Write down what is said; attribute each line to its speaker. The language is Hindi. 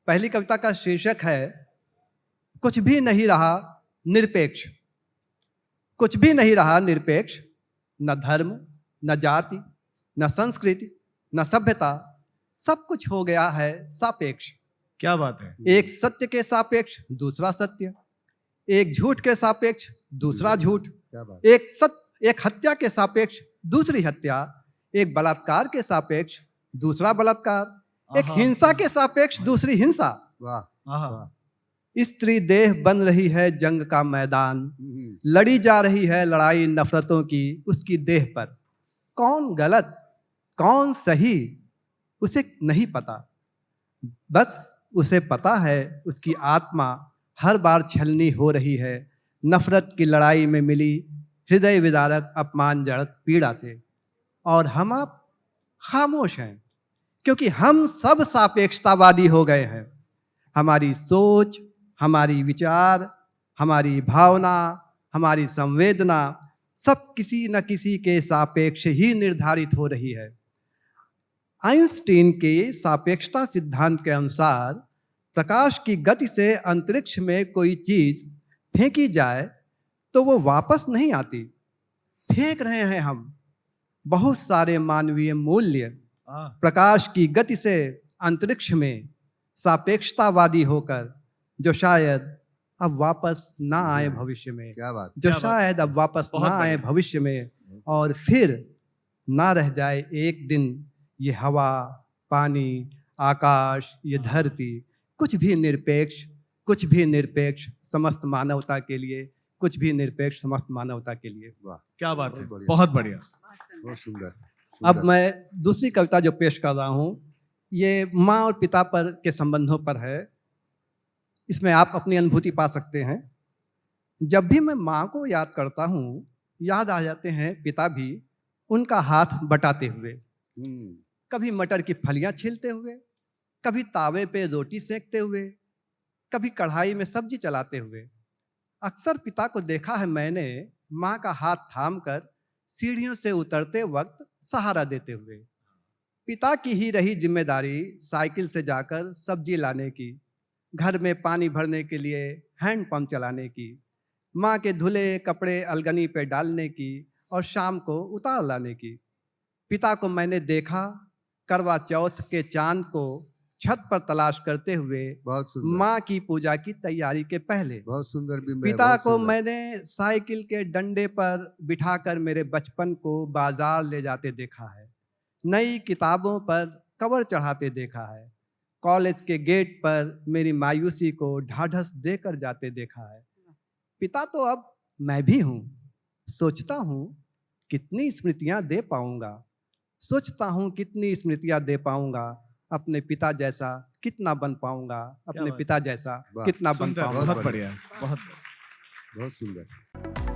Speaker 1: पहली कविता का शीर्षक है कुछ भी नहीं रहा निरपेक्ष। कुछ भी नहीं रहा निरपेक्ष, न धर्म, न जाति, न संस्कृति, न सभ्यता, सब कुछ हो गया है सापेक्ष।
Speaker 2: क्या बात है।
Speaker 1: एक सत्य के सापेक्ष दूसरा सत्य, एक झूठ के सापेक्ष दूसरा झूठ, एक हत्या के सापेक्ष दूसरी हत्या, एक बलात्कार के सापेक्ष दूसरा बलात्कार, एक हिंसा के सापेक्ष दूसरी हिंसा।
Speaker 2: वाह।
Speaker 1: स्त्री देह बन रही है जंग का मैदान, लड़ी जा रही है लड़ाई नफरतों की उसकी देह पर। कौन गलत कौन सही उसे नहीं पता, बस उसे पता है उसकी आत्मा हर बार छलनी हो रही है नफरत की लड़ाई में मिली हृदय विदारक अपमानजनक पीड़ा से। और हम आप खामोश हैं क्योंकि हम सब सापेक्षतावादी हो गए हैं। हमारी सोच, हमारी विचार, हमारी भावना, हमारी संवेदना सब किसी न किसी के सापेक्ष ही निर्धारित हो रही है। आइंस्टीन के सापेक्षता सिद्धांत के अनुसार प्रकाश की गति से अंतरिक्ष में कोई चीज फेंकी जाए तो वो वापस नहीं आती। फेंक रहे हैं हम बहुत सारे मानवीय मूल्य प्रकाश की गति से अंतरिक्ष में सापेक्षतावादी होकर, जो शायद अब वापस ना आए भविष्य में।
Speaker 3: क्या बात,
Speaker 1: जो शायद अब वापस ना आए भविष्य में, और फिर ना रह जाए एक दिन ये हवा, पानी, आकाश, ये धरती, कुछ भी निरपेक्ष, कुछ भी निरपेक्ष समस्त मानवता के लिए, कुछ भी निरपेक्ष समस्त मानवता के लिए।
Speaker 3: वाह,
Speaker 2: क्या बात है, बहुत बढ़िया,
Speaker 3: बहुत सुंदर।
Speaker 1: अब मैं दूसरी कविता जो पेश कर रहा हूँ ये माँ और पिता पर के संबंधों पर है। इसमें आप अपनी अनुभूति पा सकते हैं। जब भी मैं माँ को याद करता हूँ, याद आ जाते हैं पिता भी, उनका हाथ बटाते हुए, कभी मटर की फलियां छीलते हुए, कभी तावे पे रोटी सेकते हुए, कभी कढ़ाई में सब्जी चलाते हुए। अक्सर पिता को देखा है मैंने माँ का हाथ थामकर सीढ़ियों से उतरते वक्त सहारा देते हुए। पिता की ही रही जिम्मेदारी साइकिल से जाकर सब्जी लाने की, घर में पानी भरने के लिए हैंड पंप चलाने की, माँ के धुले कपड़े अलगनी पे डालने की और शाम को उतार लाने की। पिता को मैंने देखा करवा चौथ के चांद को छत पर तलाश करते हुए,
Speaker 3: बहुत सुंदर,
Speaker 1: माँ की पूजा की तैयारी के पहले।
Speaker 3: बहुत सुंदर भी।
Speaker 1: पिता को मैंने साइकिल के डंडे पर बिठाकर मेरे बचपन को बाजार ले जाते देखा है, नई किताबों पर कवर चढ़ाते देखा है, कॉलेज के गेट पर मेरी मायूसी को ढाढ़स देकर जाते देखा है। पिता तो अब मैं भी हूँ। सोचता हूँ कितनी स्मृतियाँ दे पाऊंगा, सोचता हूँ कितनी स्मृतियाँ दे पाऊंगा, अपने पिता जैसा कितना बन पाऊंगा, अपने पिता जैसा कितना बन पाऊंगा।
Speaker 2: बहुत बढ़िया, बहुत
Speaker 3: सुंदर।